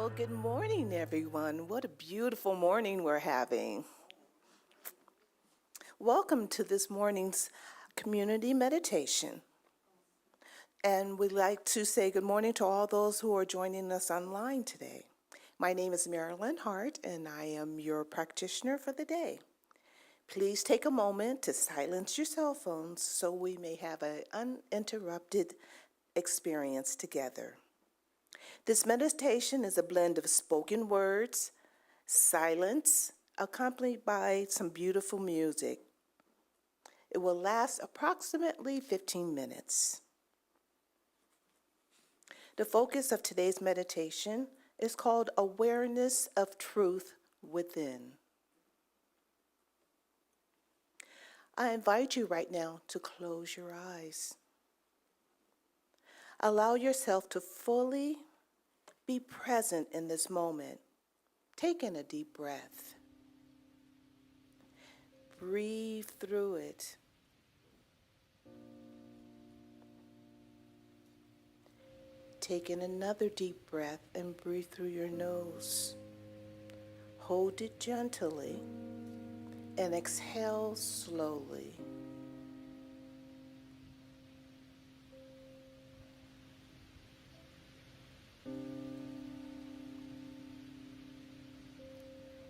Well, good morning, everyone. What a beautiful morning we're having. Welcome to this morning's community meditation. And we'd like to say good morning to all those who are joining us online today. My name is Marilyn Hart, and I am your practitioner for the day. Please take a moment to silence your cell phones so we may have an uninterrupted experience together. This meditation is a blend of spoken words, silence, accompanied by some beautiful music. It will last approximately 15 minutes. The focus of today's meditation is called Awareness of Truth Within. I invite you right now to close your eyes. Allow yourself to fully be present in this moment. Take in a deep breath. Breathe through it. Take in another deep breath and breathe through your nose. Hold it gently and exhale slowly.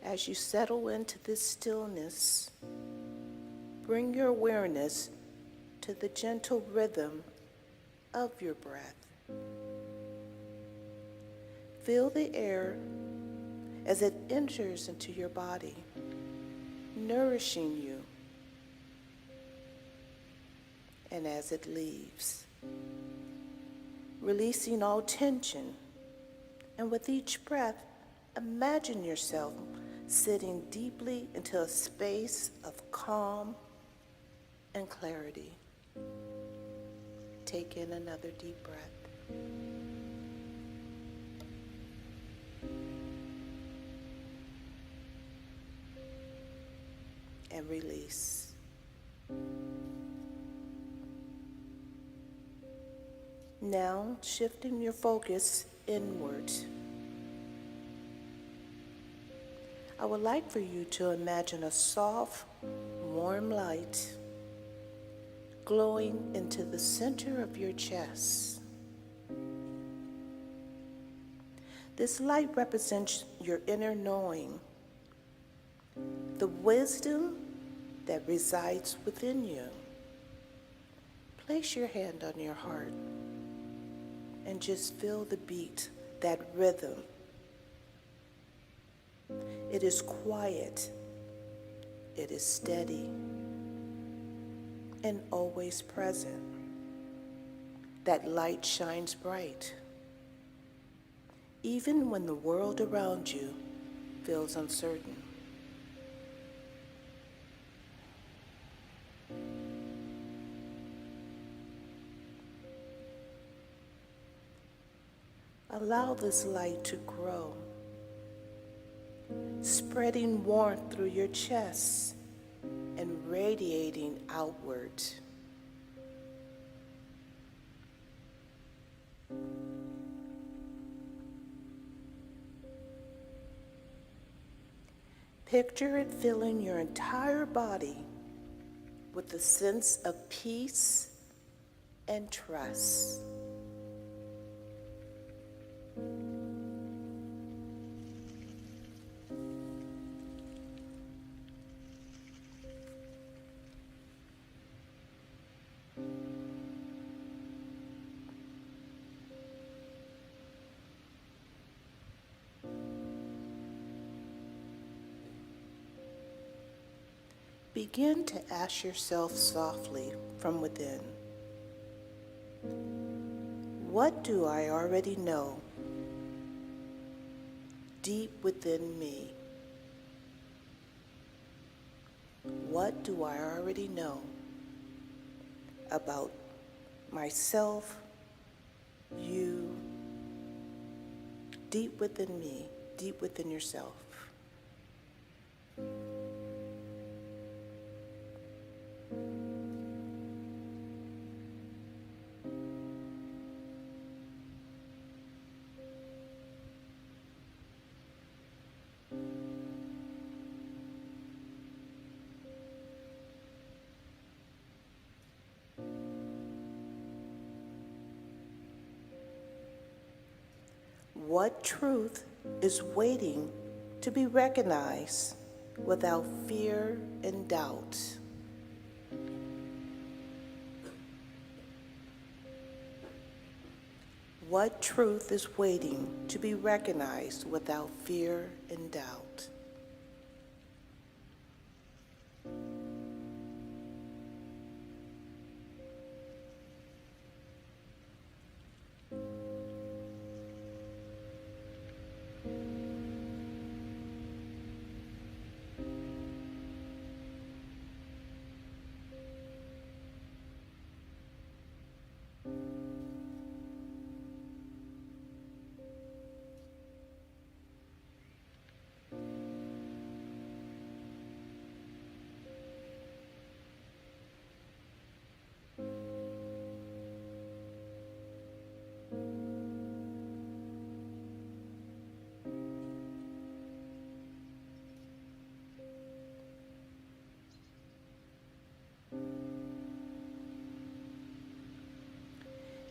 As you settle into this stillness, bring your awareness to the gentle rhythm of your breath. Feel the air as it enters into your body, nourishing you, and as it leaves, releasing all tension. And with each breath, imagine yourself sitting deeply into a space of calm and clarity. Take in another deep breath. And release. Now, shifting your focus inward. I would like for you to imagine a soft, warm light glowing into the center of your chest. This light represents your inner knowing, the wisdom that resides within you. Place your hand on your heart and just feel the beat, that rhythm. It is quiet, it is steady, and always present. That light shines bright, even when the world around you feels uncertain. Allow this light to grow, spreading warmth through your chest and radiating outward. Picture it filling your entire body with a sense of peace and trust. Begin to ask yourself softly from within, what do I already know deep within me? What do I already know about myself, you, deep within me, deep within yourself? What truth is waiting to be recognized without fear and doubt. What truth is waiting to be recognized without fear and doubt?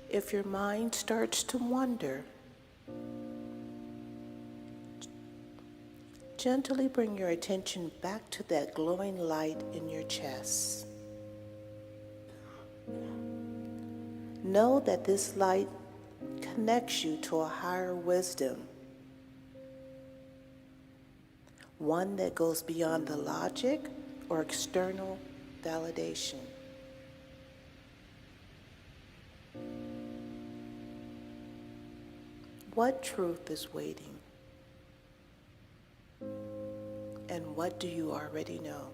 If your mind starts to wander, gently bring your attention back to that glowing light in your chest. Know that this light connects you to a higher wisdom, one that goes beyond the logic or external validation. What truth is waiting? And what do you already know?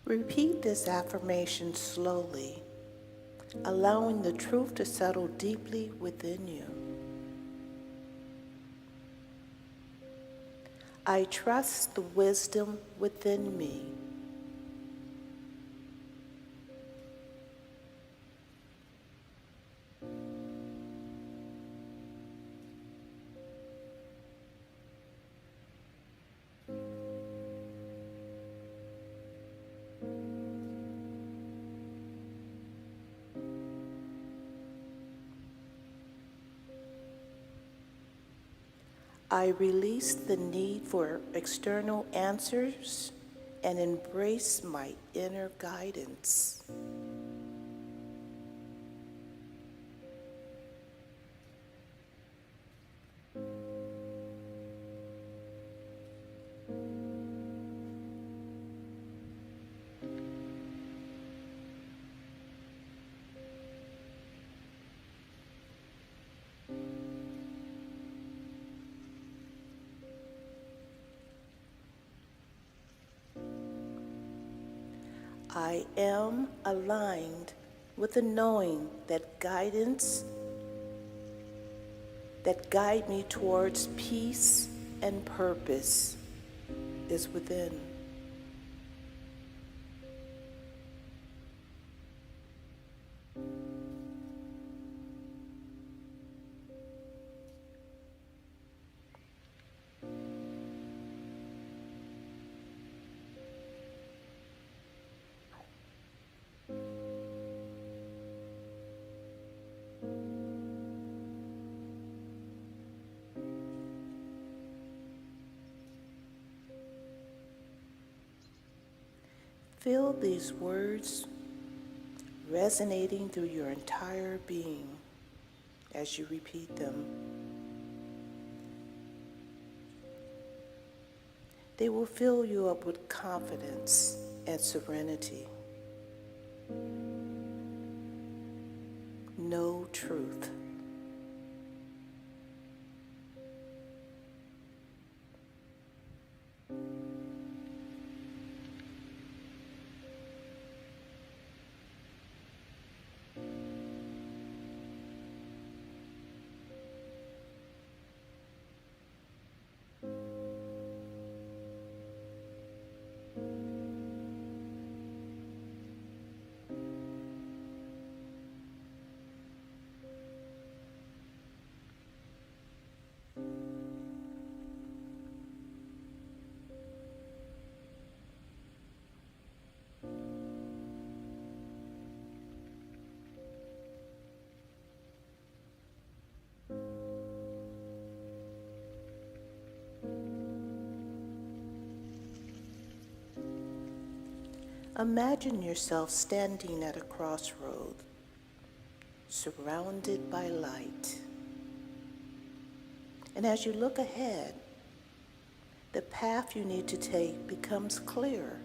Repeat this affirmation slowly, allowing the truth to settle deeply within you. I trust the wisdom within me. I release the need for external answers and embrace my inner guidance. I am aligned with the knowing that guide me towards peace and purpose is within. Feel these words resonating through your entire being as you repeat them. They will fill you up with confidence and serenity. Know truth. Imagine yourself standing at a crossroad, surrounded by light. And as you look ahead, the path you need to take becomes clearer,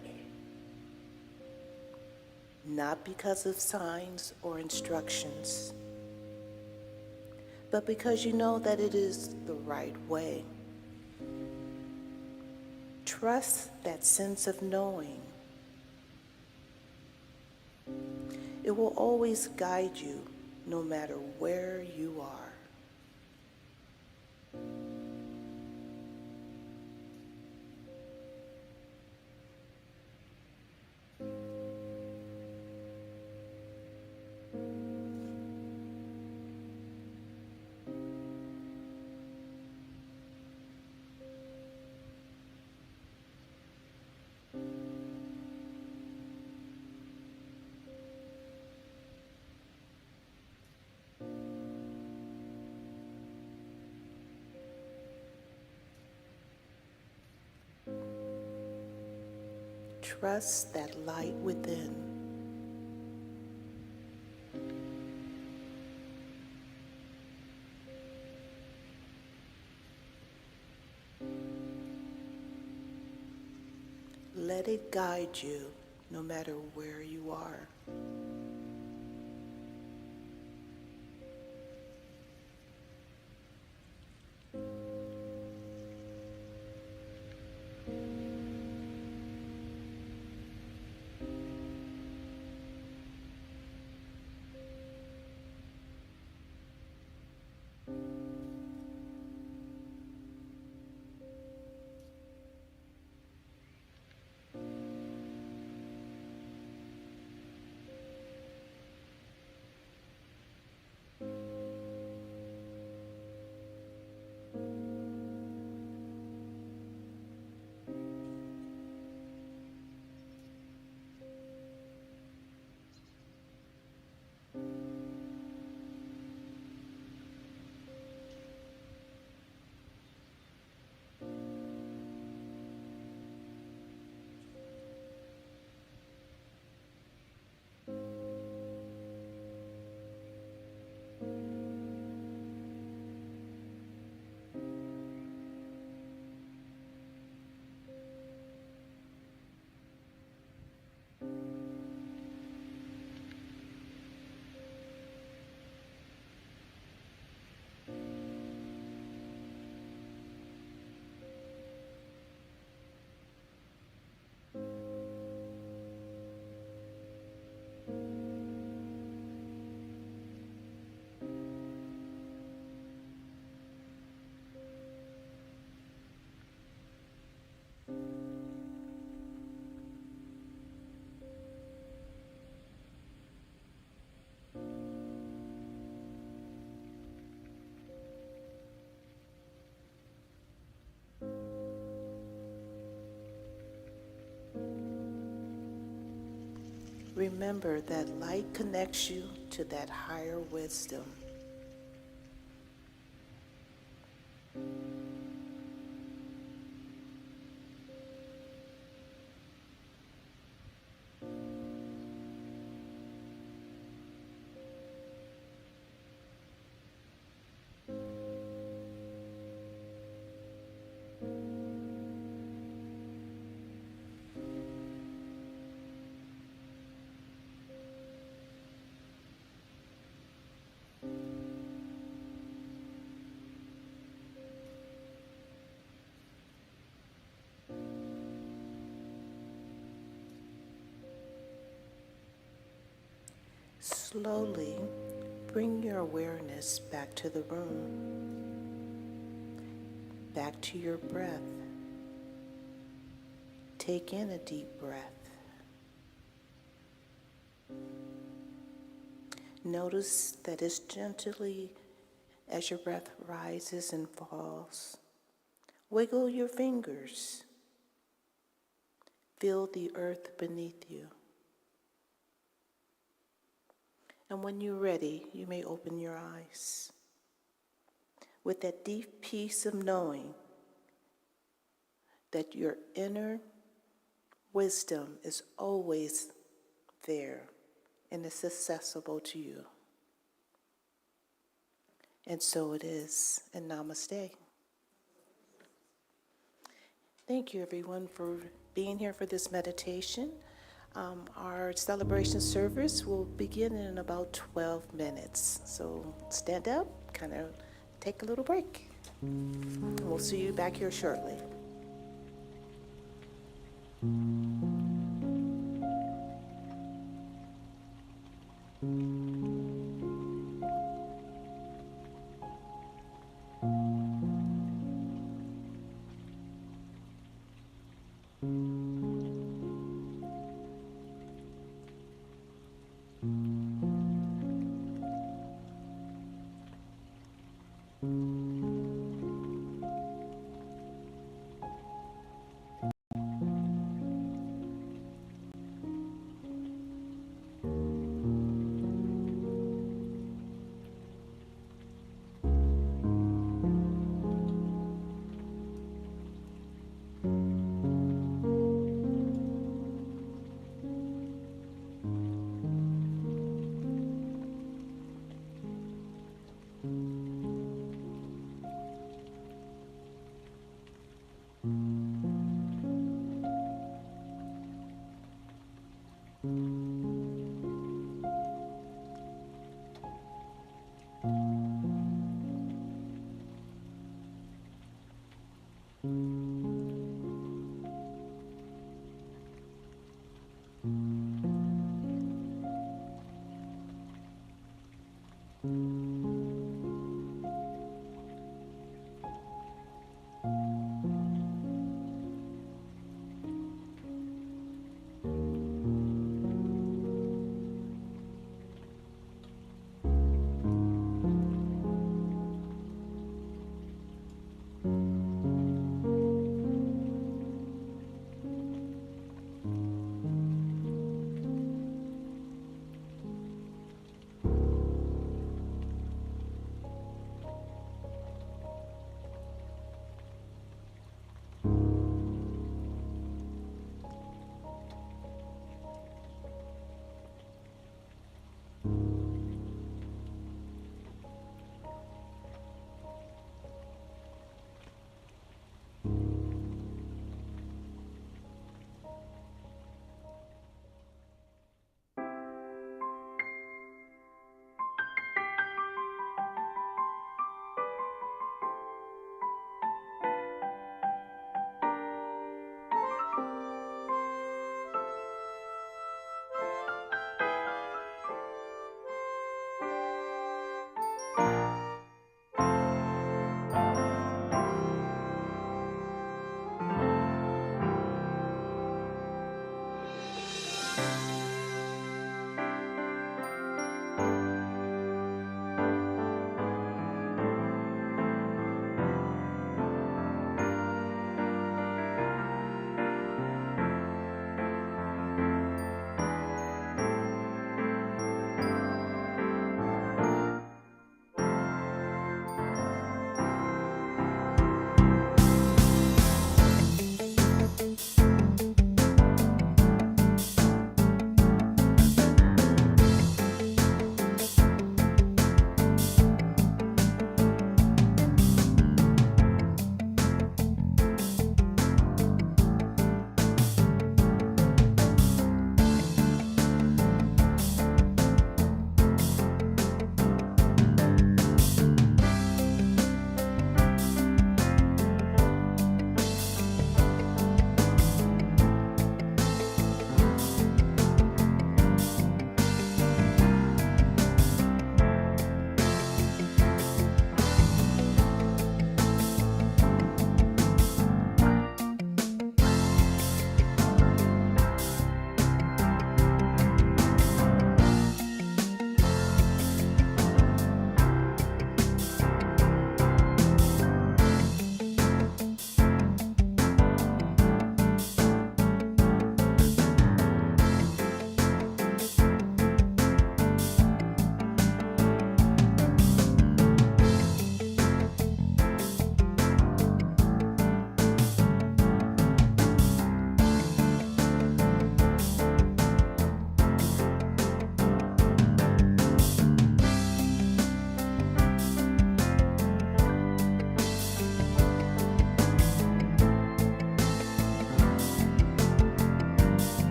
not because of signs or instructions, but because you know that it is the right way. Trust that sense of knowing. It will always guide you no matter where you are. Trust that light within. Let it guide you no matter where you are. Remember that light connects you to that higher wisdom. Slowly bring your awareness back to the room, back to your breath. Take in a deep breath. Notice that as gently as your breath rises and falls, wiggle your fingers. Feel the earth beneath you. And when you're ready, you may open your eyes with that deep peace of knowing that your inner Wisdom is always there and it's accessible to you. And so it is. And namaste. Thank you, everyone, for being here for this meditation. Our celebration service will begin in about 12 minutes. So stand up, kind of take a little break. And we'll see you back here shortly.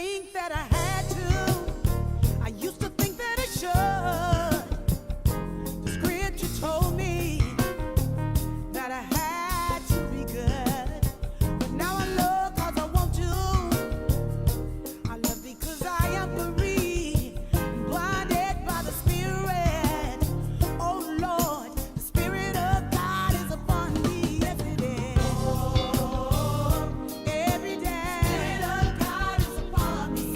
think that I had to. I used to think that I should. The scripture told me that I had to be good. But now I love 'cause I want to. I love because I am free, blinded by the Spirit. Oh Lord, the Spirit of God is upon me every day. Oh, every day. Spirit of God is upon me.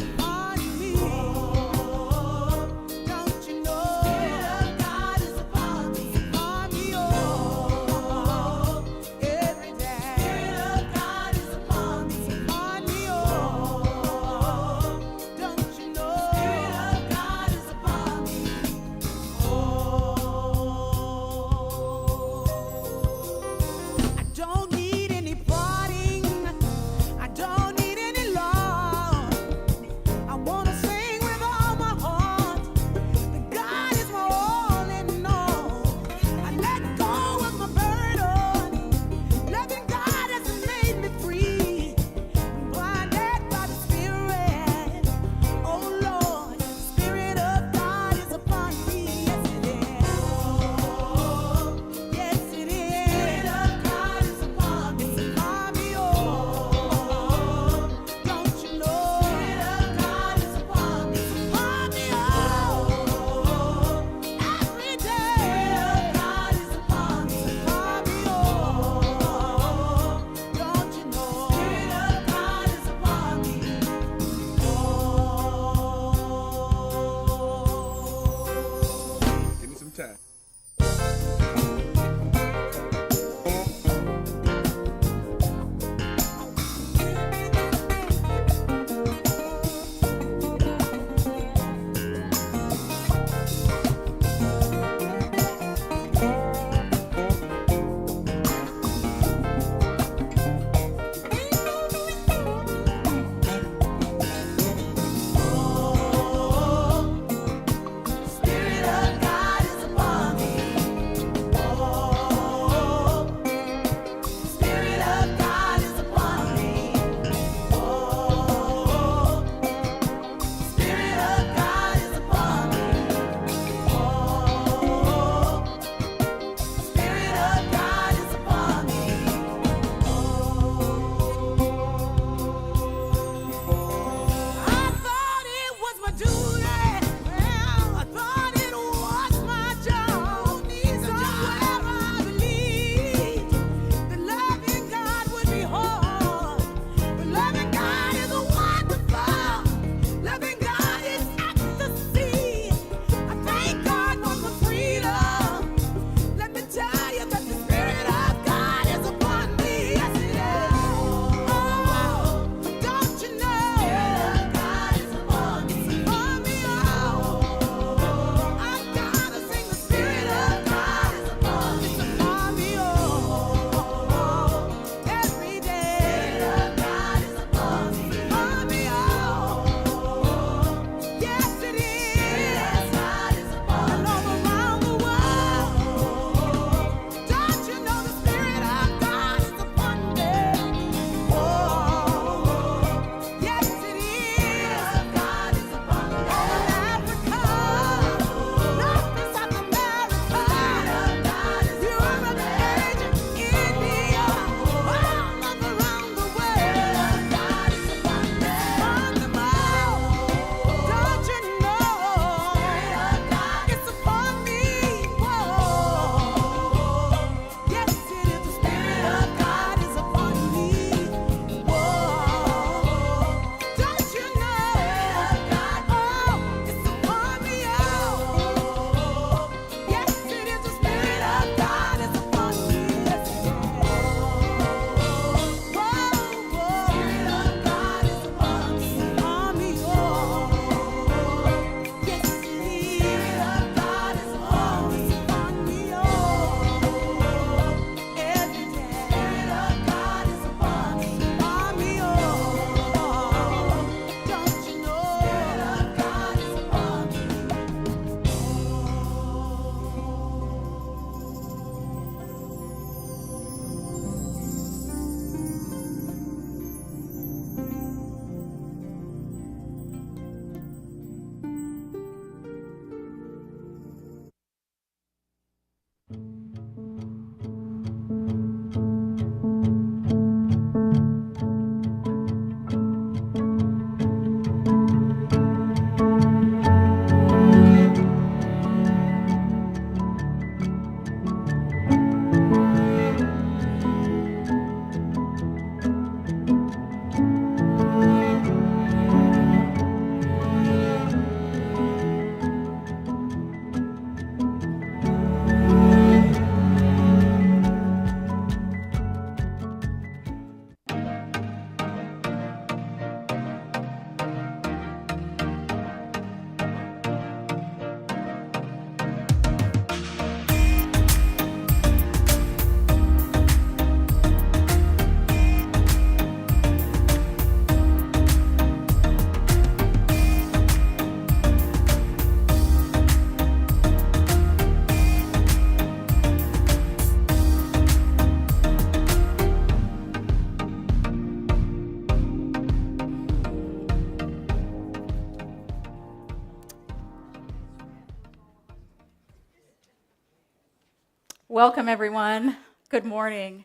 Welcome, everyone. Good morning.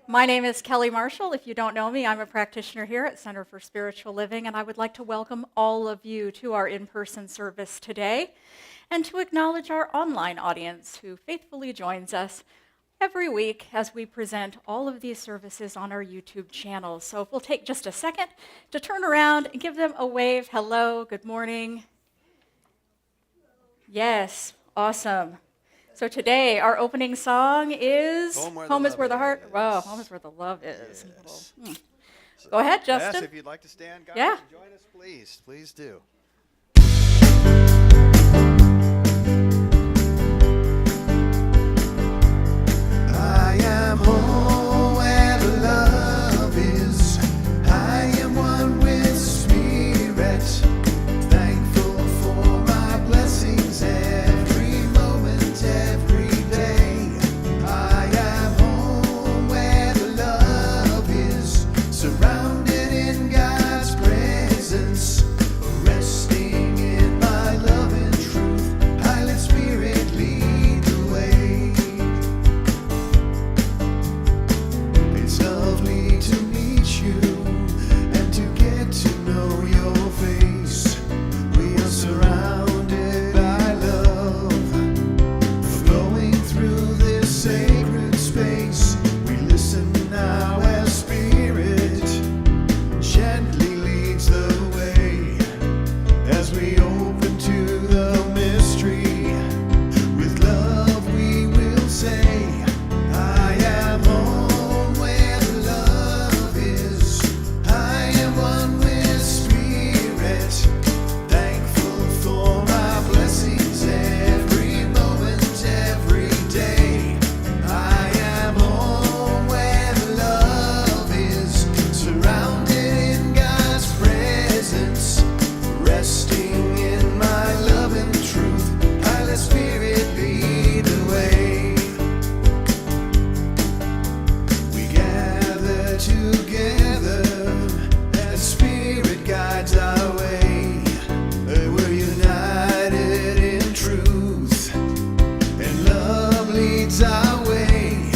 My name is Kelli Marshall. If you don't know me, I'm a practitioner here at Center for Spiritual Living, and I would like to welcome all of you to our in-person service today and to acknowledge our online audience who faithfully joins us every week as we present all of these services on our YouTube channel. So if we'll take just a second to turn around and give them a wave. Hello, good morning. Yes, awesome. So today, our opening song is Home is Where the Heart, wow, Home is Where the Love is. Yes. Go ahead, Justin. Yes, if you'd like to stand, guys, Yeah. and join us, please do. I am home where the love is. I am one with Spirit. Thankful for my blessings every moment, every day. I am home where the love is. Surrounded in God's presence. Resting in my love and truth. I let Spirit lead the way. It's lovely to meet you and to get to know your face. We are surrounded by love, flowing through this sacred space. We listen now as Spirit gently leads the way, as we open to the mystery. With love we will say, I am home where the love is. I am one with Spirit. Thankful for my blessings every moment, every day. I am home where the love is. Surrounded in God's presence. Resting in my love and truth. I let Spirit lead the way. We gather together as Spirit guides our way. We're united in truth, and love leads our way.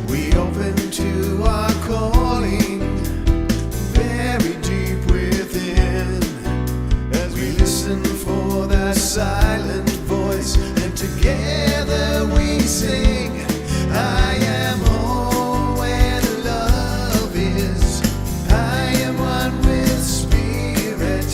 We open to our calling, very deep within, as we listen for that silent voice, and together we sing, I am home where the love is. I am one with Spirit.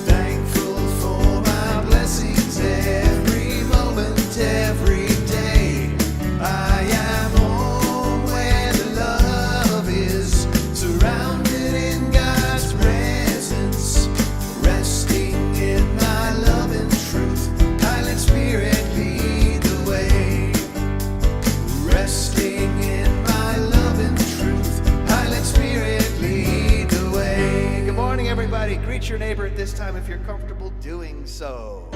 Thankful for my blessings every moment, every day. I am home where the love is. Surrounded in God's presence. Resting in my love and truth. I let Spirit lead the way. Resting in my love and truth. I let Spirit lead the way. Good morning, everybody. Greet your neighbor at this time if you're comfortable doing so.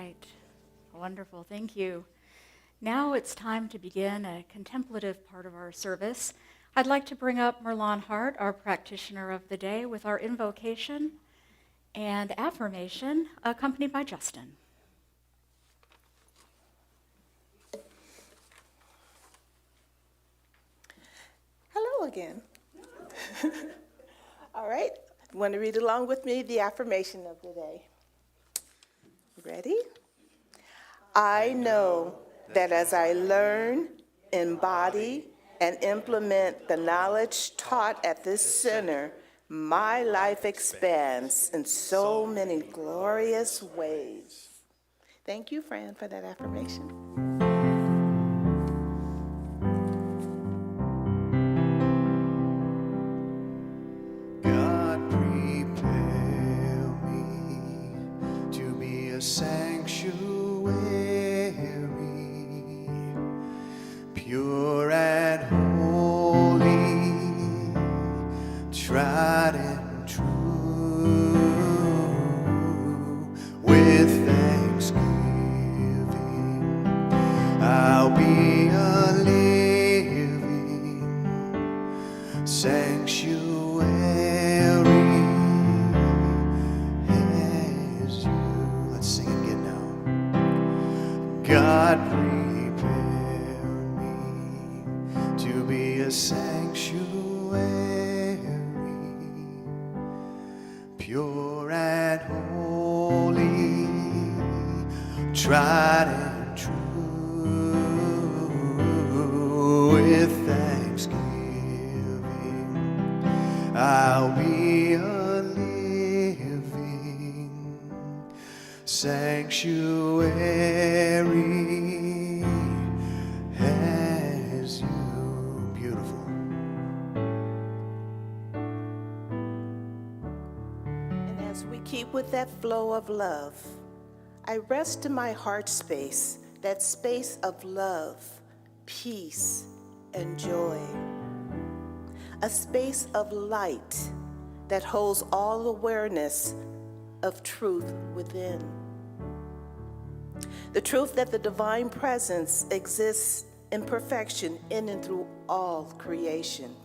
right. Wonderful. Thank you. Now it's time to begin a contemplative part of our service. I'd like to bring up Merlon Hart, our practitioner of the day, with our invocation and affirmation, accompanied by Justin. Hello again. All right, you want to read along with me the affirmation of the day? Ready? I know that as I learn, embody, and implement the knowledge taught at this center, my life expands in so many glorious ways. Thank you, Fran, for that affirmation. God, prepare me to be a sanctuary, pure and holy, tried and true, with thanksgiving. I'll be a living sanctuary as you. Let's sing it again now. God, prepare me to be a sanctuary, pure and holy, tried and true, with thanksgiving. I'll be a living sanctuary as you. Beautiful. And as we keep with that flow of love, I rest in my heart space, that space of love, peace, and joy. A space of light that holds all awareness of truth within. The truth that the divine presence exists in perfection in and through all creation.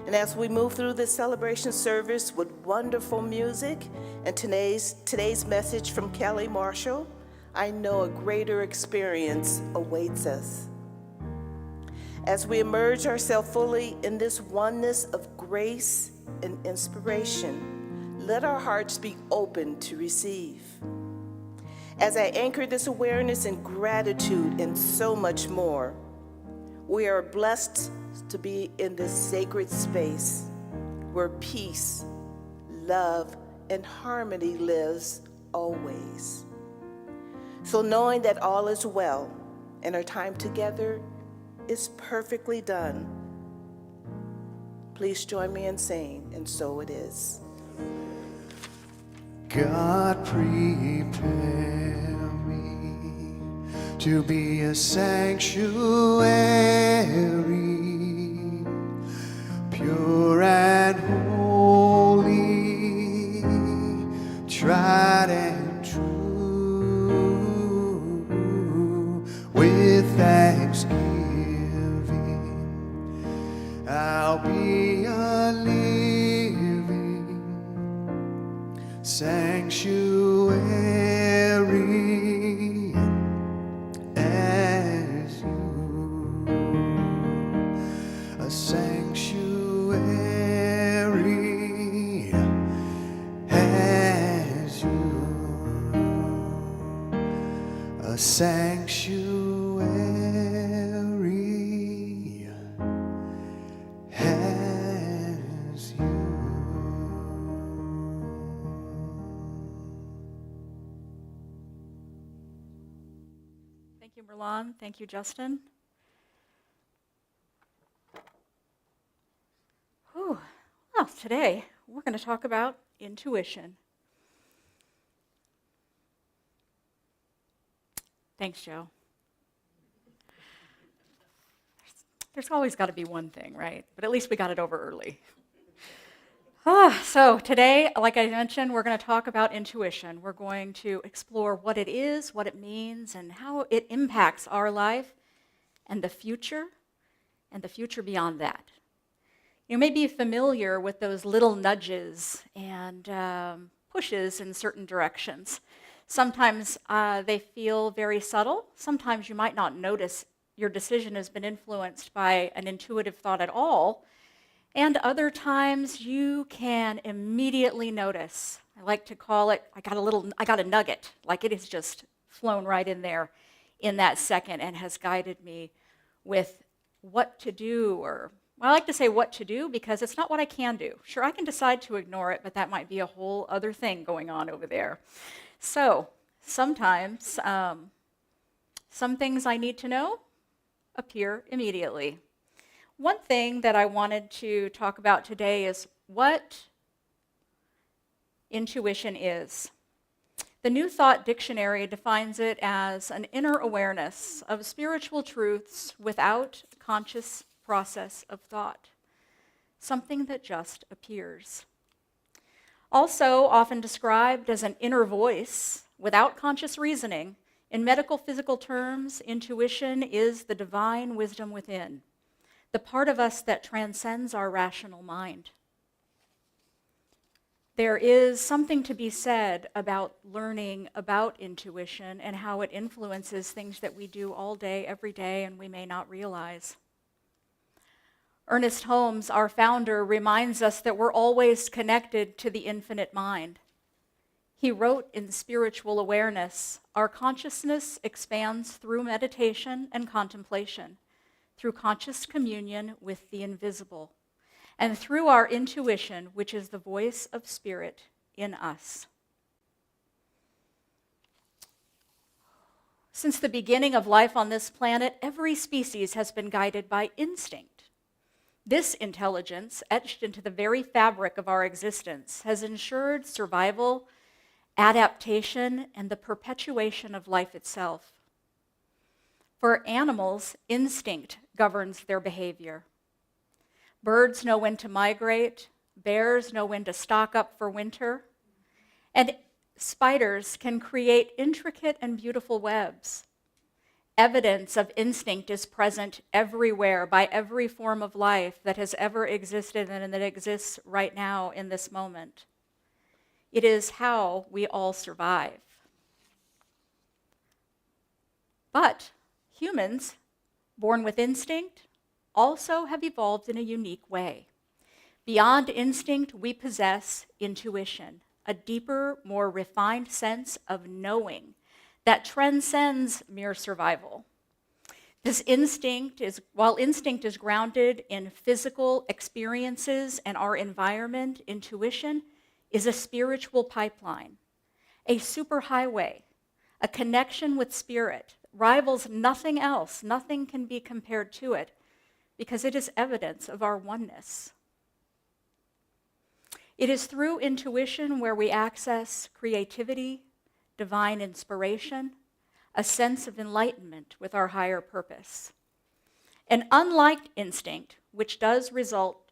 And as we move through this celebration service with wonderful music and today's message from Kelli Marshall, I know a greater experience awaits us. As we immerse ourselves fully in this oneness of grace and inspiration, let our hearts be open to receive. As I anchor this awareness in gratitude and so much more, we are blessed to be in this sacred space where peace, love, and harmony lives always. So knowing that all is well and our time together is perfectly done, please join me in saying, and so it is. God, prepare me to be a sanctuary, pure and holy, tried and true, with thanksgiving. I'll be a living sanctuary as you, a sanctuary as you, a sanctuary as you. Thank you, Merlon. Thank you, Justin. Whew. Well, today we're going to talk about intuition. Thanks, Joe. There's always got to be one thing, right? But at least we got it over early. So today, like I mentioned, we're going to talk about intuition. We're going to explore what it is, what it means, and how it impacts our life and the future beyond that. You may be familiar with those little nudges and pushes in certain directions. Sometimes they feel very subtle. Sometimes you might not notice your decision has been influenced by an intuitive thought at all. And other times you can immediately notice. I like to call it, I got a nugget, like it has just flown right in there in that second and has guided me with what to do, or well, I like to say what to do because it's not what I can do. Sure, I can decide to ignore it, but that might be a whole other thing going on over there. So sometimes some things I need to know appear immediately. One thing that I wanted to talk about today is what intuition is. The New Thought Dictionary defines it as an inner awareness of spiritual truths without conscious process of thought, something that just appears. Also often described as an inner voice without conscious reasoning, in medical physical terms, intuition is the divine wisdom within, the part of us that transcends our rational mind. There is something to be said about learning about intuition and how it influences things that we do all day, every day, and we may not realize. Ernest Holmes, our founder, reminds us that we're always connected to the infinite mind. He wrote in Spiritual Awareness, our consciousness expands through meditation and contemplation, through conscious communion with the invisible, and through our intuition, which is the voice of spirit in us. Since the beginning of life on this planet, every species has been guided by instinct. This intelligence, etched into the very fabric of our existence, has ensured survival, adaptation, and the perpetuation of life itself. For animals, instinct governs their behavior. Birds know when to migrate, bears know when to stock up for winter, and spiders can create intricate and beautiful webs. Evidence of instinct is present everywhere by every form of life that has ever existed and that exists right now in this moment. It is how we all survive. But humans, born with instinct, also have evolved in a unique way. Beyond instinct, we possess intuition, a deeper, more refined sense of knowing that transcends mere survival. This instinct is, while instinct is grounded in physical experiences and our environment, intuition is a spiritual pipeline, a superhighway, a connection with spirit, rivals nothing else. Nothing can be compared to it because it is evidence of our oneness. It is through intuition where we access creativity, divine inspiration, a sense of enlightenment with our higher purpose. And unlike instinct, which does result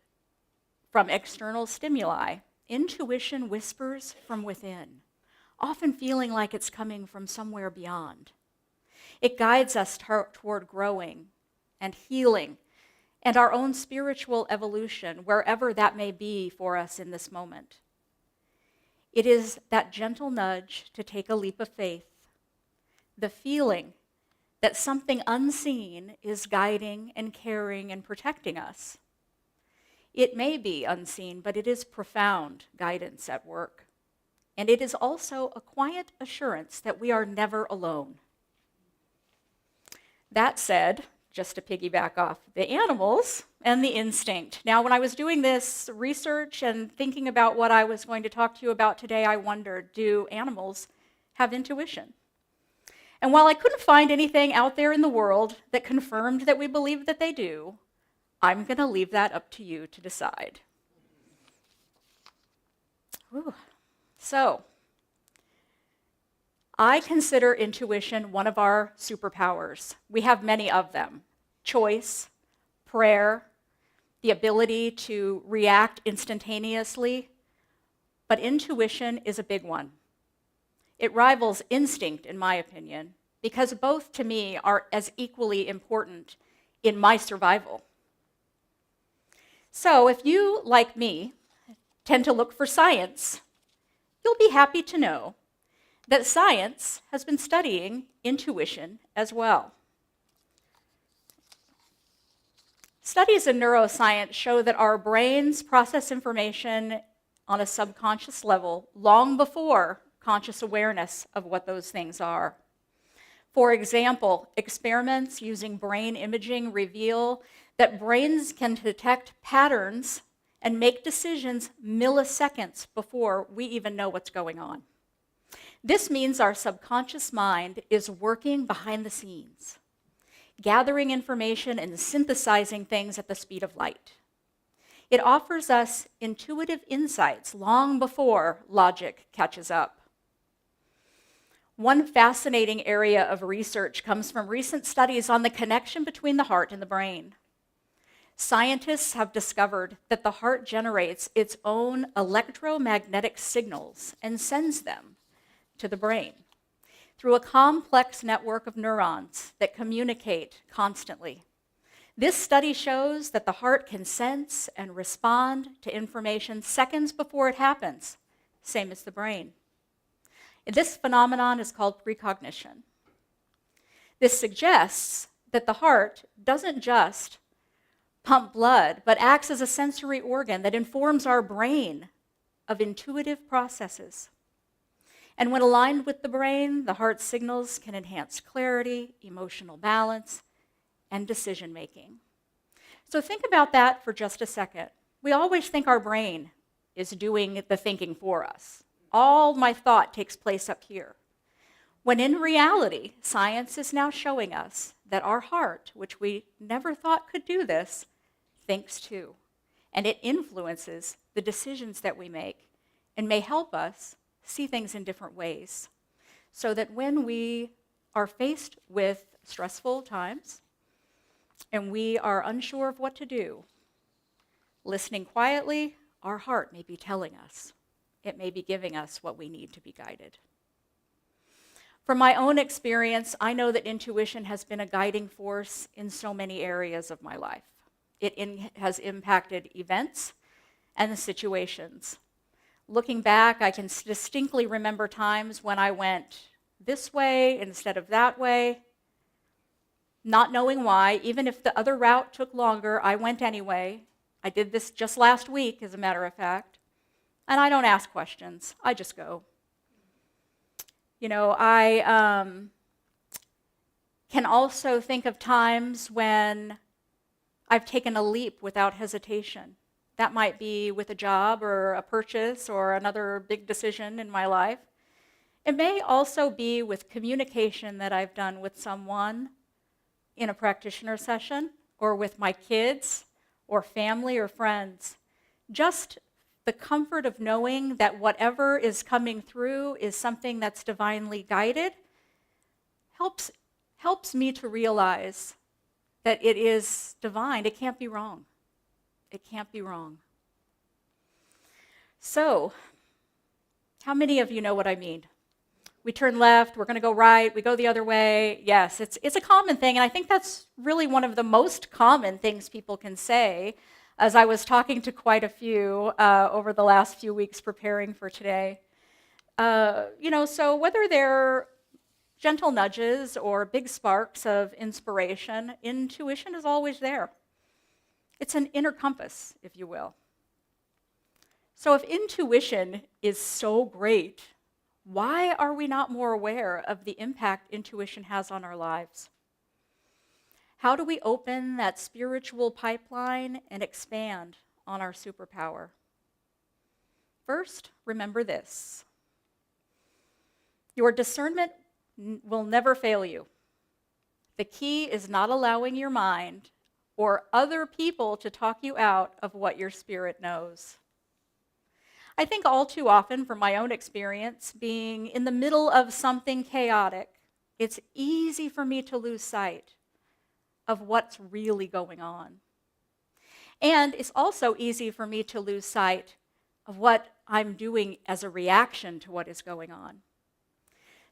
from external stimuli, intuition whispers from within, often feeling like it's coming from somewhere beyond. It guides us toward growing and healing and our own spiritual evolution, wherever that may be for us in this moment. It is that gentle nudge to take a leap of faith, the feeling that something unseen is guiding and caring and protecting us. It may be unseen, but it is profound guidance at work. And it is also a quiet assurance that we are never alone. That said, just to piggyback off the animals and the instinct. Now, when I was doing this research and thinking about what I was going to talk to you about today, I wondered, do animals have intuition? And while I couldn't find anything out there in the world that confirmed that we believe that they do, I'm going to leave that up to you to decide. Whew. So, I consider intuition one of our superpowers. We have many of them: choice, prayer, the ability to react instantaneously, but intuition is a big one. It rivals instinct, in my opinion, because both to me are as equally important in my survival. So if you, like me, tend to look for science, you'll be happy to know that science has been studying intuition as well. Studies in neuroscience show that our brains process information on a subconscious level long before conscious awareness of what those things are. For example, experiments using brain imaging reveal that brains can detect patterns and make decisions milliseconds before we even know what's going on. This means our subconscious mind is working behind the scenes, gathering information and synthesizing things at the speed of light. It offers us intuitive insights long before logic catches up. One fascinating area of research comes from recent studies on the connection between the heart and the brain. Scientists have discovered that the heart generates its own electromagnetic signals and sends them to the brain through a complex network of neurons that communicate constantly. This study shows that the heart can sense and respond to information seconds before it happens, same as the brain. This phenomenon is called precognition. This suggests that the heart doesn't just pump blood, but acts as a sensory organ that informs our brain of intuitive processes. And when aligned with the brain, the heart signals can enhance clarity, emotional balance, and decision making. So think about that for just a second. We always think our brain is doing the thinking for us. All my thought takes place up here. When in reality, science is now showing us that our heart, which we never thought could do this, thinks too. And it influences the decisions that we make and may help us see things in different ways. So that when we are faced with stressful times and we are unsure of what to do, listening quietly, our heart may be telling us. It may be giving us what we need to be guided. From my own experience, I know that intuition has been a guiding force in so many areas of my life. It has impacted events and situations. Looking back, I can distinctly remember times when I went this way instead of that way, not knowing why. Even if the other route took longer, I went anyway. I did this just last week, as a matter of fact. And I don't ask questions, I just go. You know, I can also think of times when I've taken a leap without hesitation. That might be with a job or a purchase or another big decision in my life. It may also be with communication that I've done with someone in a practitioner session or with my kids or family or friends. Just the comfort of knowing that whatever is coming through is something that's divinely guided helps me to realize that it is divine. It can't be wrong. It can't be wrong. So, how many of you know what I mean? We turn left, we're going to go right, we go the other way. Yes, it's a common thing, and I think that's really one of the most common things people can say, as I was talking to quite a few over the last few weeks preparing for today. So whether they're gentle nudges or big sparks of inspiration, intuition is always there. It's an inner compass, if you will. So if intuition is so great, why are we not more aware of the impact intuition has on our lives? How do we open that spiritual pipeline and expand on our superpower? First, remember this. Your discernment will never fail you. The key is not allowing your mind or other people to talk you out of what your spirit knows. I think all too often, from my own experience, being in the middle of something chaotic, it's easy for me to lose sight of what's really going on. And it's also easy for me to lose sight of what I'm doing as a reaction to what is going on.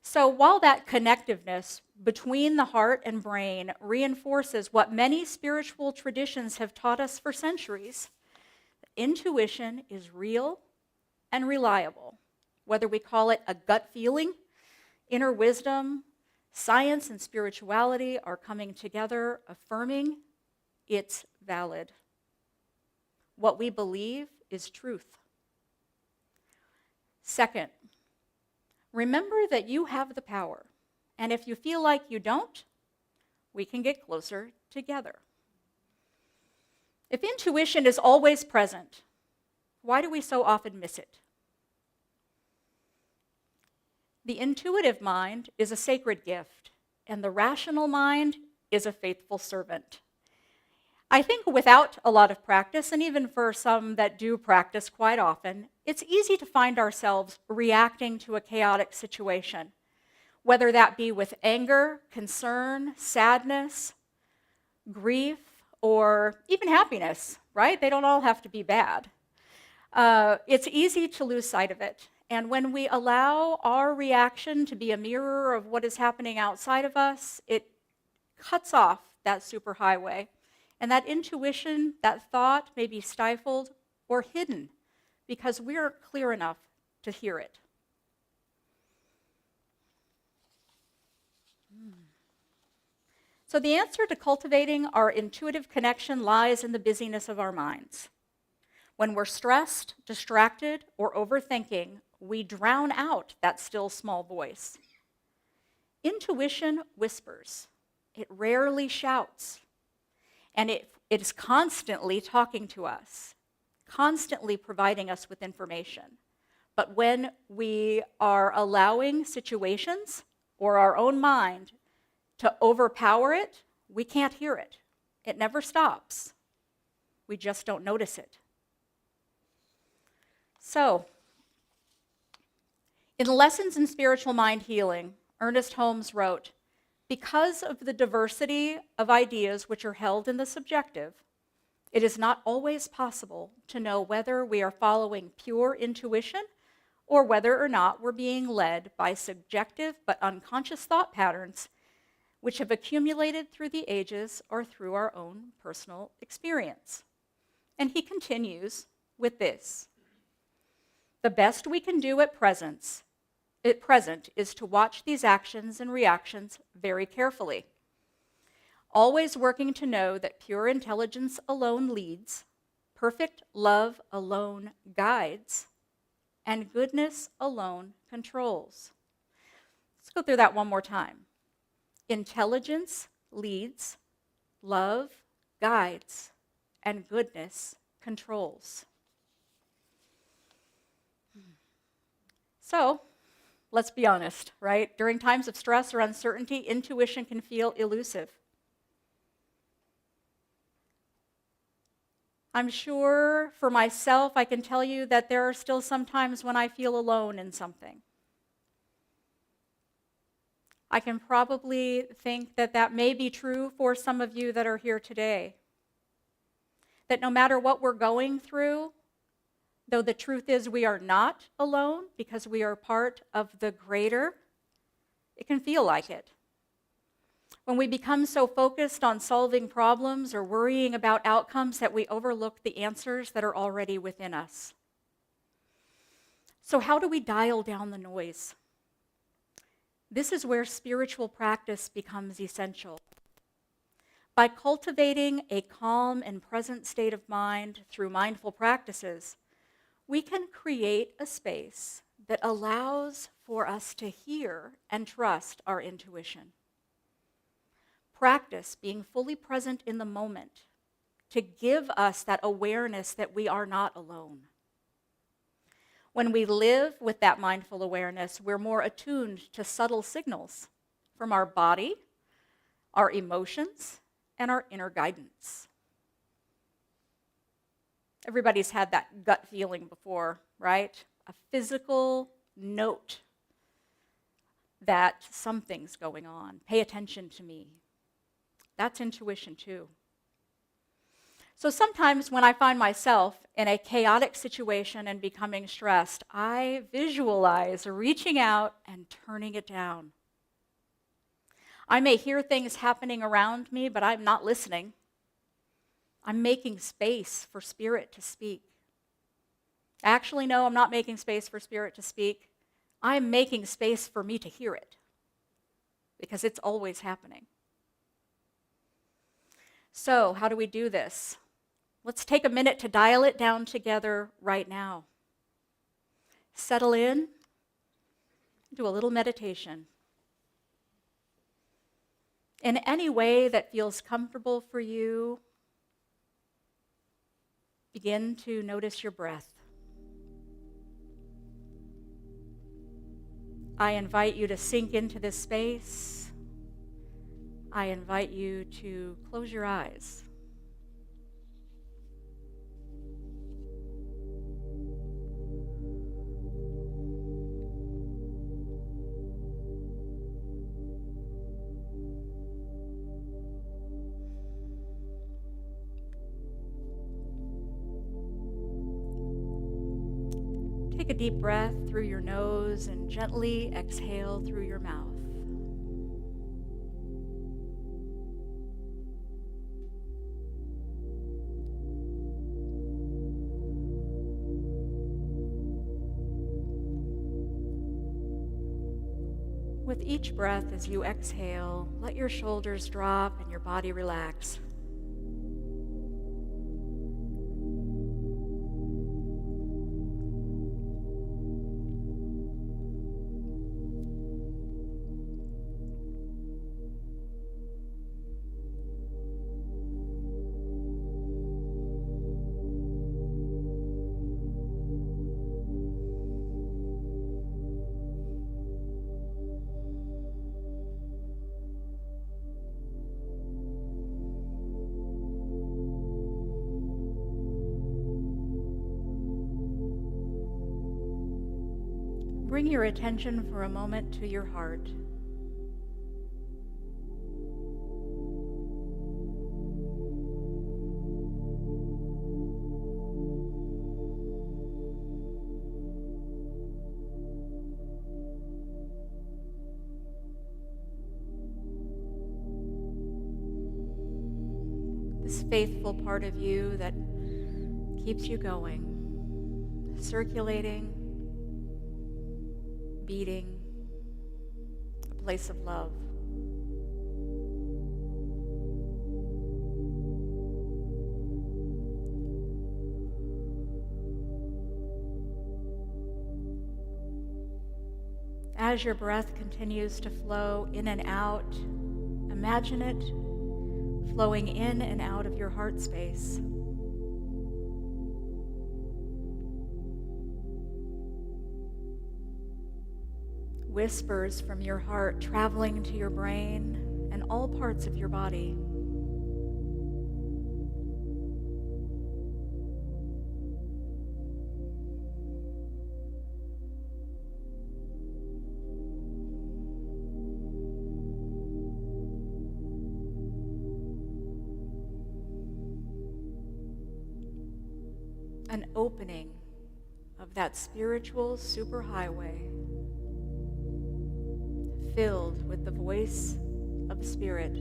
So while that connectiveness between the heart and brain reinforces what many spiritual traditions have taught us for centuries, intuition is real and reliable. Whether we call it a gut feeling, inner wisdom, science and spirituality are coming together, affirming it's valid. What we believe is truth. Second, remember that you have the power. And if you feel like you don't, we can get closer together. If intuition is always present, why do we so often miss it? The intuitive mind is a sacred gift, and the rational mind is a faithful servant. I think without a lot of practice, and even for some that do practice quite often, it's easy to find ourselves reacting to a chaotic situation, whether that be with anger, concern, sadness, grief, or even happiness, right? They don't all have to be bad. It's easy to lose sight of it. And when we allow our reaction to be a mirror of what is happening outside of us, it cuts off that superhighway. And that intuition, that thought may be stifled or hidden because we aren't clear enough to hear it. So the answer to cultivating our intuitive connection lies in the busyness of our minds. When we're stressed, distracted, or overthinking, we drown out that still small voice. Intuition whispers. It rarely shouts. And it is constantly talking to us, constantly providing us with information. But when we are allowing situations or our own mind to overpower it, we can't hear it. It never stops. We just don't notice it. So, in Lessons in Spiritual Mind Healing, Ernest Holmes wrote, "Because of the diversity of ideas which are held in the subjective, it is not always possible to know whether we are following pure intuition or whether or not we're being led by subjective but unconscious thought patterns which have accumulated through the ages or through our own personal experience." And he continues with this: "The best we can do at present is to watch these actions and reactions very carefully, always working to know that pure intelligence alone leads, perfect love alone guides, and goodness alone controls." Let's go through that one more time. Intelligence leads, love guides, and goodness controls. So, let's be honest, right? During times of stress or uncertainty, intuition can feel elusive. I'm sure for myself, I can tell you that there are still some times when I feel alone in something. I can probably think that that may be true for some of you that are here today. That no matter what we're going through, though the truth is we are not alone because we are part of the greater, it can feel like it. When we become so focused on solving problems or worrying about outcomes that we overlook the answers that are already within us. So how do we dial down the noise? This is where spiritual practice becomes essential. By cultivating a calm and present state of mind through mindful practices, we can create a space that allows for us to hear and trust our intuition. Practice being fully present in the moment to give us that awareness that we are not alone. When we live with that mindful awareness, we're more attuned to subtle signals from our body, our emotions, and our inner guidance. Everybody's had that gut feeling before, right? A physical note that something's going on. Pay attention to me. That's intuition too. So sometimes when I find myself in a chaotic situation and becoming stressed, I visualize reaching out and turning it down. I may hear things happening around me, but I'm not listening. I'm making space for Spirit to speak. Actually, no, I'm not making space for Spirit to speak. I'm making space for me to hear it, because it's always happening. So, how do we do this? Let's take a minute to dial it down together right now. Settle in, do a little meditation. In any way that feels comfortable for you, begin to notice your breath. I invite you to sink into this space. I invite you to close your eyes. Take a deep breath through your nose and gently exhale through your mouth. With each breath as you exhale, let your shoulders drop and your body relax. Bring your attention for a moment to your heart. This faithful part of you that keeps you going, circulating, beating, a place of love. As your breath continues to flow in and out, imagine it flowing in and out of your heart space. Whispers from your heart traveling to your brain and all parts of your body. An opening of that spiritual superhighway filled with the voice of Spirit.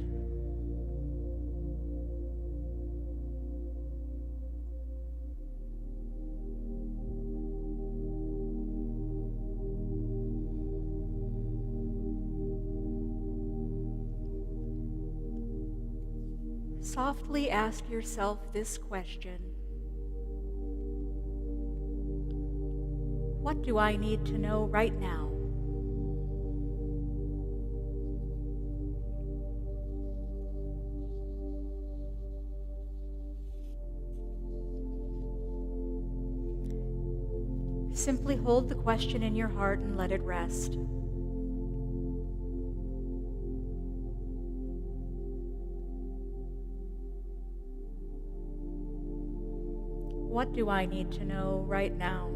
Softly ask yourself this question: what do I need to know right now? Simply hold the question in your heart and let it rest. What do I need to know right now?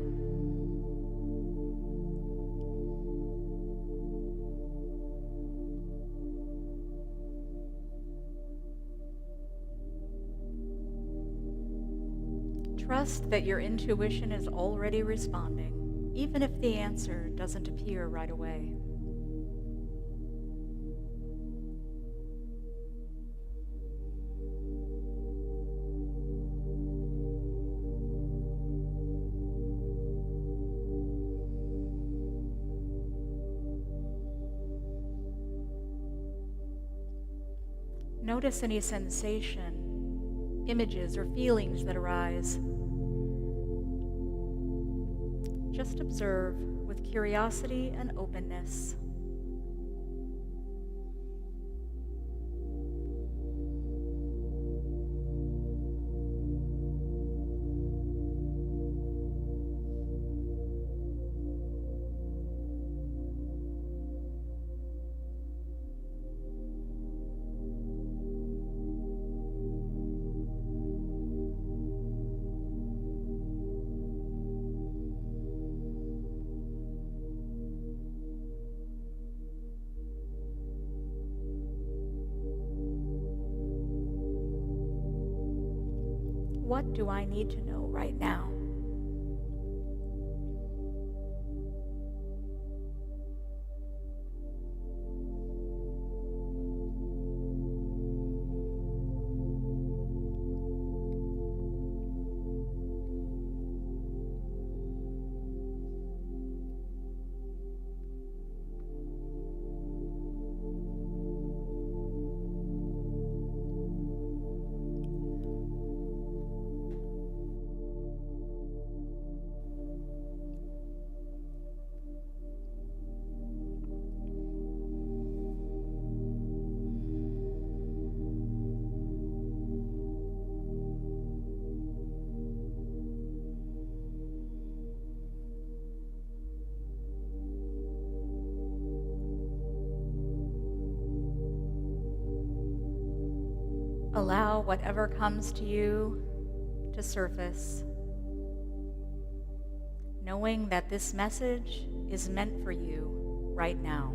Trust that your intuition is already responding, even if the answer doesn't appear right away. Notice any sensation, images, or feelings that arise. Just observe with curiosity and openness. What do I need to know right now? Allow whatever comes to you to surface, knowing that this message is meant for you right now.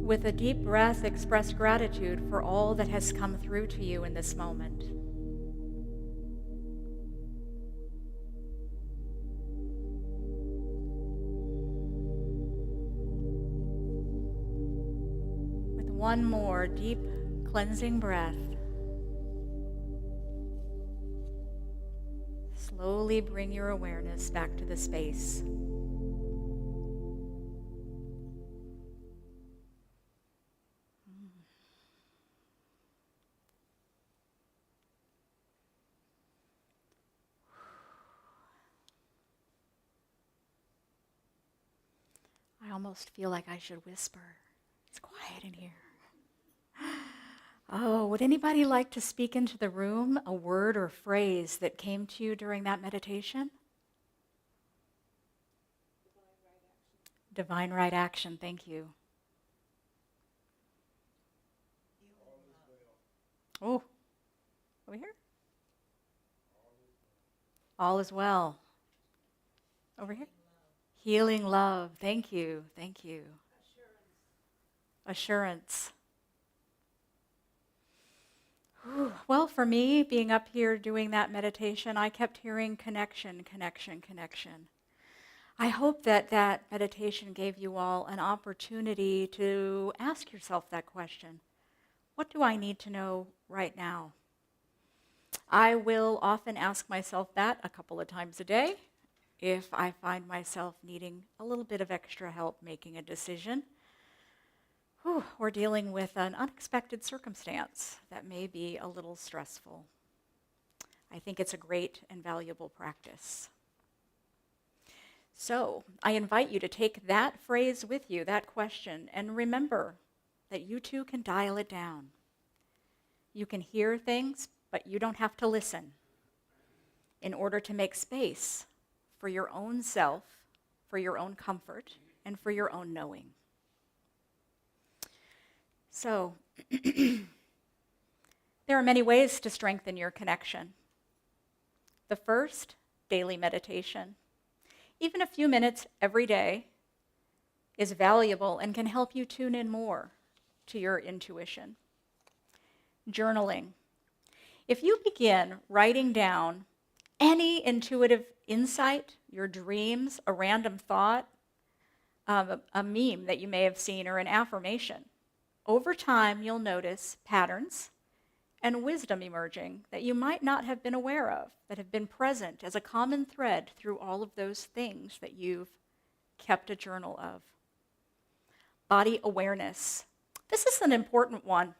With a deep breath, express gratitude for all that has come through to you in this moment. With one more deep, cleansing breath, slowly bring your awareness back to the space. I almost feel like I should whisper. It's quiet in here. Oh, would anybody like to speak into the room a word or phrase that came to you during that meditation? Divine right action, thank you. Oh, over here? All is well. Over here? Healing love. Thank you. Thank you. Assurance. Whew. Well, for me, being up here doing that meditation, I kept hearing connection, connection, connection. I hope that that meditation gave you all an opportunity to ask yourself that question. What do I need to know right now? I will often ask myself that a couple of times a day if I find myself needing a little bit of extra help making a decision, or dealing with an unexpected circumstance that may be a little stressful. I think it's a great and valuable practice. So I invite you to take that phrase with you, that question, and remember that you too can dial it down. You can hear things, but you don't have to listen. in order to make space for your own self, for your own comfort, and for your own knowing. So, there are many ways to strengthen your connection. The first, daily meditation. Even a few minutes every day is valuable and can help you tune in more to your intuition. Journaling. If you begin writing down any intuitive insight, your dreams, a random thought, a meme that you may have seen, or an affirmation, over time you'll notice patterns and wisdom emerging that you might not have been aware of, that have been present as a common thread through all of those things that you've kept a journal of. Body awareness. This is an important one.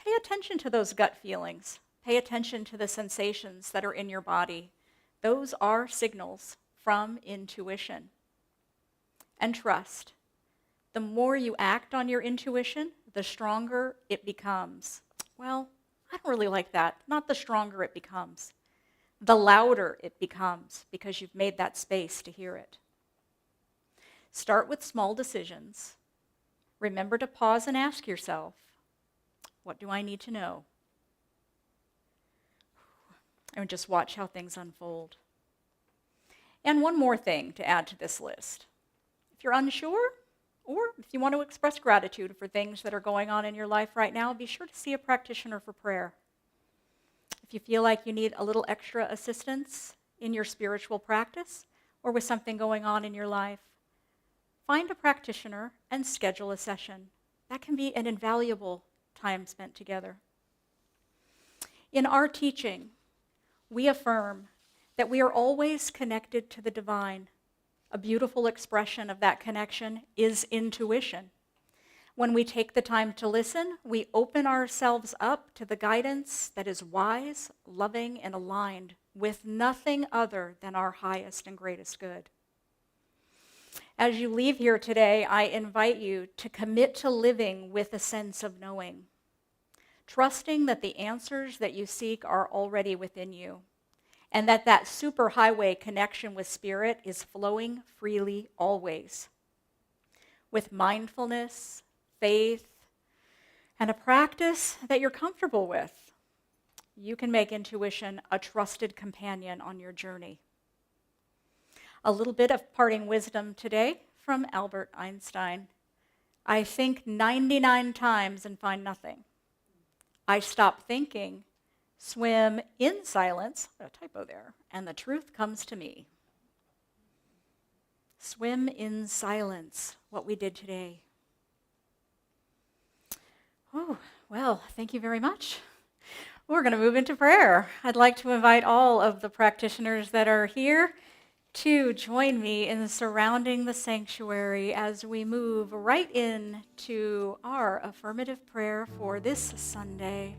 Pay attention to those gut feelings. Pay attention to the sensations that are in your body. Those are signals from intuition. And trust. The more you act on your intuition, the stronger it becomes. Well, I don't really like that. Not the stronger it becomes. The louder it becomes because you've made that space to hear it. Start with small decisions. Remember to pause and ask yourself, what do I need to know? And just watch how things unfold. And one more thing to add to this list. If you're unsure, or if you want to express gratitude for things that are going on in your life right now, be sure to see a practitioner for prayer. If you feel like you need a little extra assistance in your spiritual practice or with something going on in your life, find a practitioner and schedule a session. That can be an invaluable time spent together. In our teaching, we affirm that we are always connected to the divine. A beautiful expression of that connection is intuition. When we take the time to listen, we open ourselves up to the guidance that is wise, loving, and aligned with nothing other than our highest and greatest good. As you leave here today, I invite you to commit to living with a sense of knowing, trusting that the answers that you seek are already within you, and that superhighway connection with Spirit is flowing freely always. With mindfulness, faith, and a practice that you're comfortable with, you can make intuition a trusted companion on your journey. A little bit of parting wisdom today from Albert Einstein. I think 99 times and find nothing. I stop thinking, swim in silence, a typo there, and the truth comes to me. Swim in silence, what we did today. Oh, well, thank you very much. We're going to move into prayer. I'd like to invite all of the practitioners that are here to join me in surrounding the sanctuary as we move right into our affirmative prayer for this Sunday.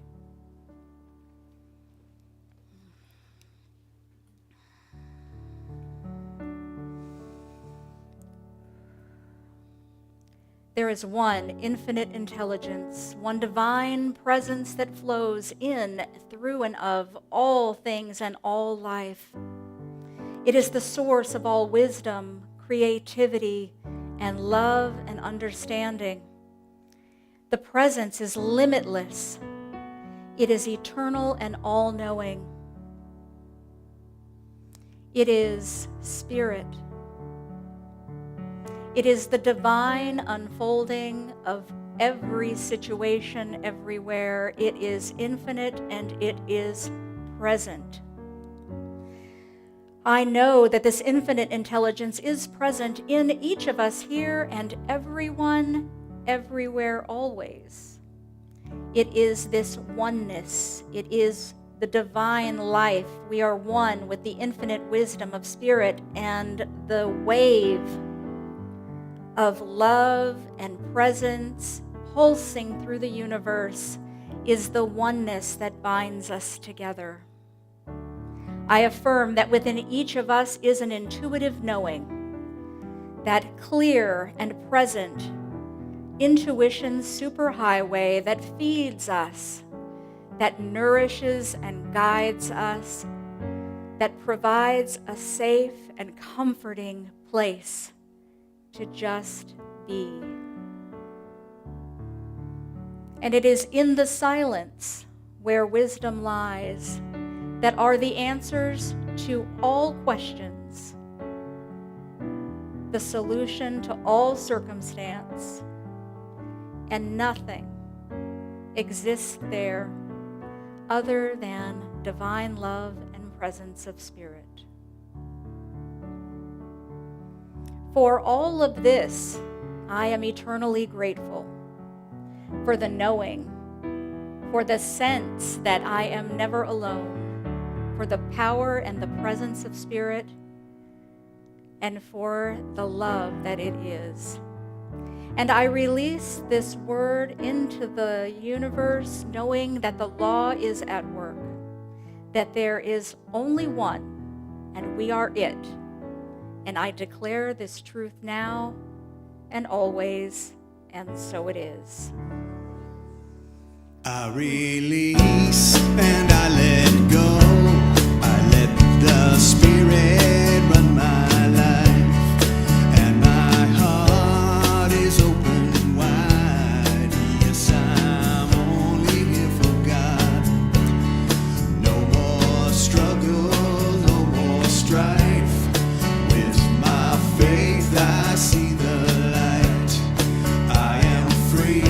There is one infinite intelligence, one divine presence that flows in, through, and of all things and all life. It is the source of all wisdom, creativity, and love and understanding. The presence is limitless. It is eternal and all-knowing. It is Spirit. It is the divine unfolding of every situation, everywhere. It is infinite and it is present. I know that this infinite intelligence is present in each of us here and everyone, everywhere, always. It is this oneness. It is the divine life. We are one with the infinite wisdom of Spirit, and the wave of love and presence pulsing through the universe is the oneness that binds us together. I affirm that within each of us is an intuitive knowing, that clear and present intuition superhighway that feeds us, that nourishes and guides us, that provides a safe and comforting place to just be. And it is in the silence where wisdom lies that are the answers to all questions, the solution to all circumstance, and nothing exists there other than divine love and presence of spirit. For all of this, I am eternally grateful for the knowing, for the sense that I am never alone, for the power and the presence of spirit, and for the love that it is. And I release this word into the universe knowing that the law is at work, that there is only one, and we are it. And I declare this truth now and always, and so it is. I release and I let go. I let the Spirit run my life, and my heart is open wide. Yes, I'm only here for God. No more struggle, no more strife. With my faith I see the light. I am free.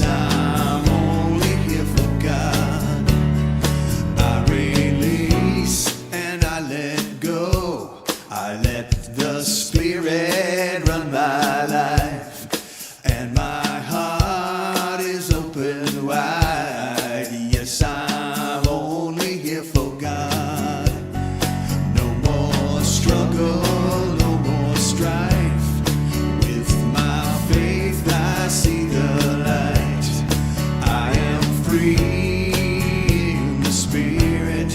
I'm only here for God. I release and I let go. I let the Spirit run my life, and my heart is open wide. Yes, I'm only here for God. No more struggle, no more strife. With my faith I see the light. Free in the Spirit.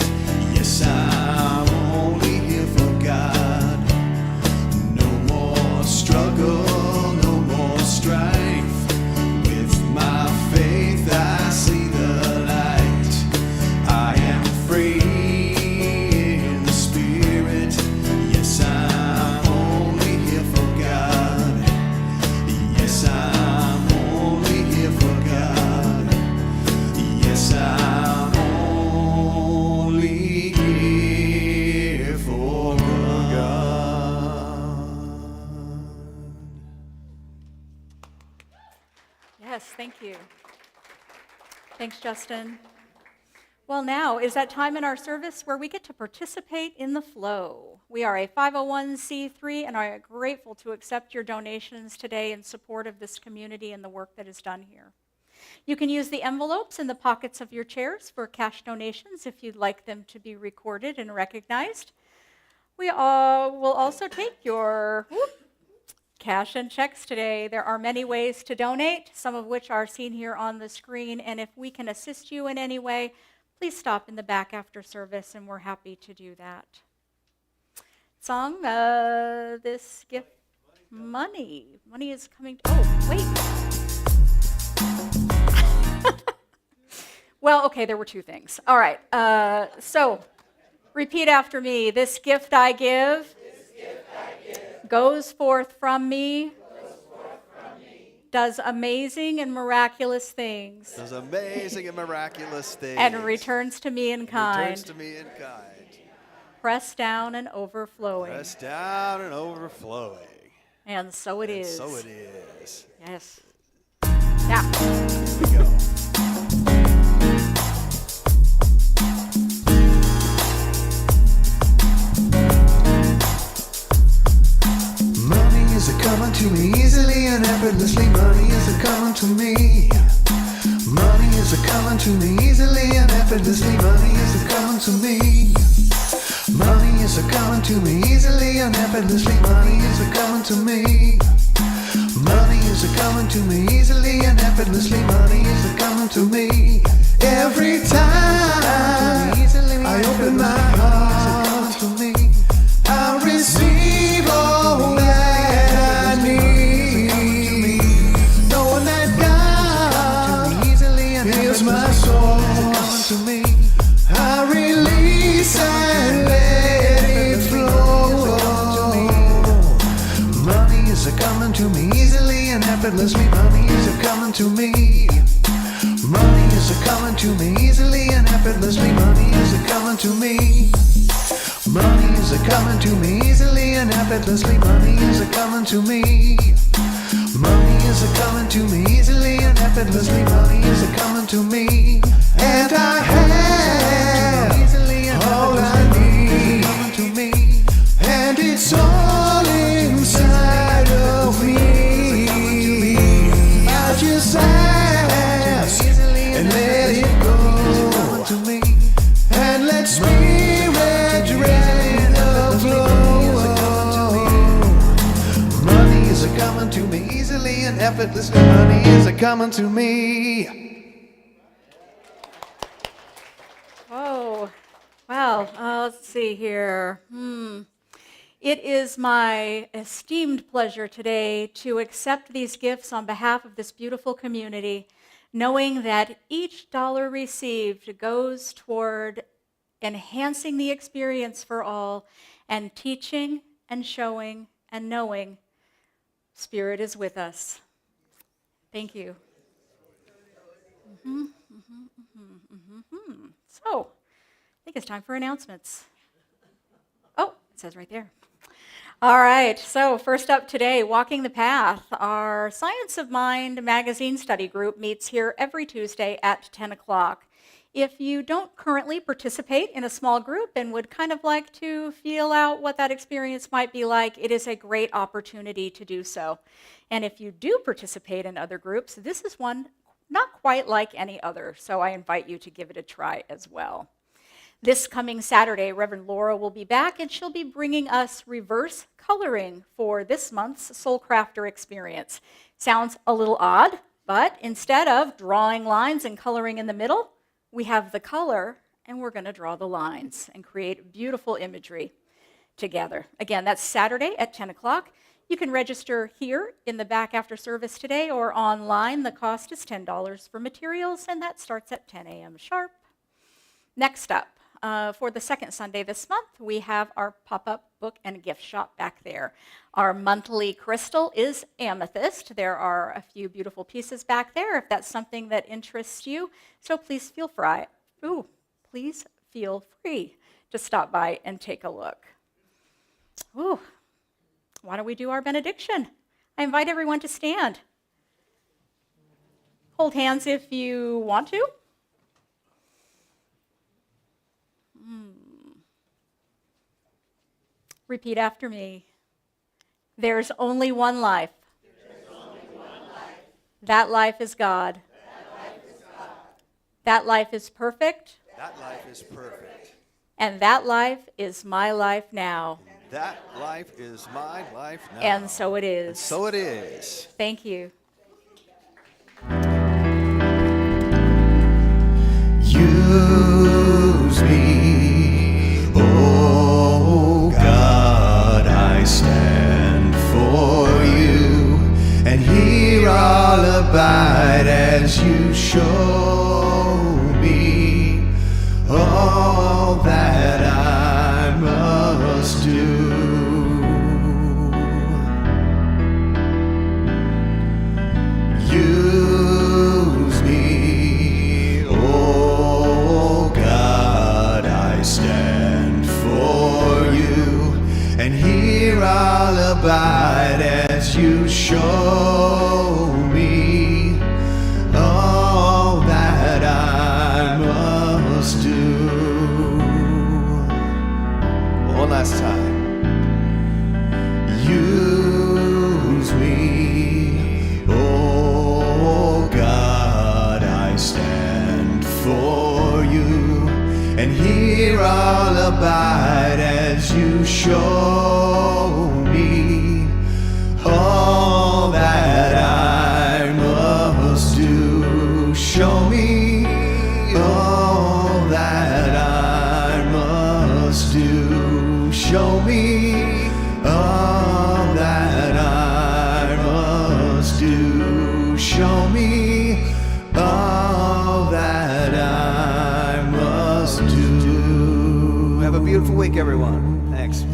Yes, I'm only here for God. No more struggle, no more strife. With my faith I see the light. I am free in the Spirit. Yes, I'm only here for God. Yes, I'm only here for God. Yes, I'm only here for God. Yes, thank you. Thanks, Justin. Well, now is that time in our service where we get to participate in the flow. We are a 501c3 and are grateful to accept your donations today in support of this community and the work that is done here. You can use the envelopes in the pockets of your chairs for cash donations if you'd like them to be recorded and recognized. We will also take your cash and checks today. There are many ways to donate, some of which are seen here on the screen, and if we can assist you in any way, please stop in the back after service, and we're happy to do that. Song, this gift, money. Money is coming. Oh, wait. Well, okay, there were two things. All right, so repeat after me. This gift I give, goes forth from me, does amazing and miraculous things, Does amazing and miraculous things. and returns to me in kind, Returns to me in kind. pressed down and overflowing. Pressed down and overflowing. And so it And is. so it is. Yes. Now. Here we go. Money is a coming to me easily and effortlessly. Money is a coming to me. Money is a coming to me easily and effortlessly. Money is a coming to me. Money is a coming to me easily and effortlessly. Money is a coming to me. Money is a coming to me easily and effortlessly. Money is a coming to me. Every time I open my heart to me, I receive all that I need. Knowing that God heals my soul. To me. effortlessly. Money is a coming to me. Money is a coming to me easily and effortlessly. Money is a coming to me. Money is a coming to me easily and effortlessly. Money is a coming to me. Money is a coming to me easily and effortlessly. Money is a coming to me. And I have all I need. And it's all inside of me. I just ask and let it go. And let spirit rain the flow. Money is a coming to me easily and effortlessly. Money is a coming to me. Oh, wow. Let's see here. It is my esteemed pleasure today to accept these gifts on behalf of this beautiful community, knowing that each dollar received goes toward enhancing the experience for all and teaching and showing and knowing Spirit is with us. Thank you. So, I think it's time for announcements. Oh, it says right there. All right, so first up today, Walking the Path. Our Science of Mind magazine study group meets here every Tuesday at 10 o'clock. If you don't currently participate in a small group and would kind of like to feel out what that experience might be like, it is a great opportunity to do so. And if you do participate in other groups, this is one not quite like any other, so I invite you to give it a try as well. This coming Saturday, Reverend Laura will be back, and she'll be bringing us reverse coloring for this month's Soul Crafter experience. Sounds a little odd, but instead of drawing lines and coloring in the middle, we have the color, and we're going to draw the lines and create beautiful imagery together. Again, that's Saturday at 10 o'clock. You can register here in the back after service today or online. The cost is $10 for materials, and that starts at 10 a.m. sharp. Next up, for the second Sunday this month, we have our pop-up book and gift shop back there. Our monthly crystal is amethyst. There are a few beautiful pieces back there if that's something that interests you. So please feel free to stop by and take a look. Ooh. Why don't we do our benediction? I invite everyone to stand. Hold hands if you want to. Repeat after me. There's only one life. That life is God. That life is perfect. That life is perfect. And that life is my life now. That life is my life now. And so it is. And so it is. Thank you. Use me, oh God, I stand for you, and here I'll abide as you show me all that I must do. Use me, oh God, I stand for you, and here I'll abide as you show me all that I must do. One last time. Use me, oh God, I stand for you, and here I'll abide as you show me all that I must do. Show me all that I must do. Show me all that I must do. Show me all that I must do. Have a beautiful week, everyone. Thanks.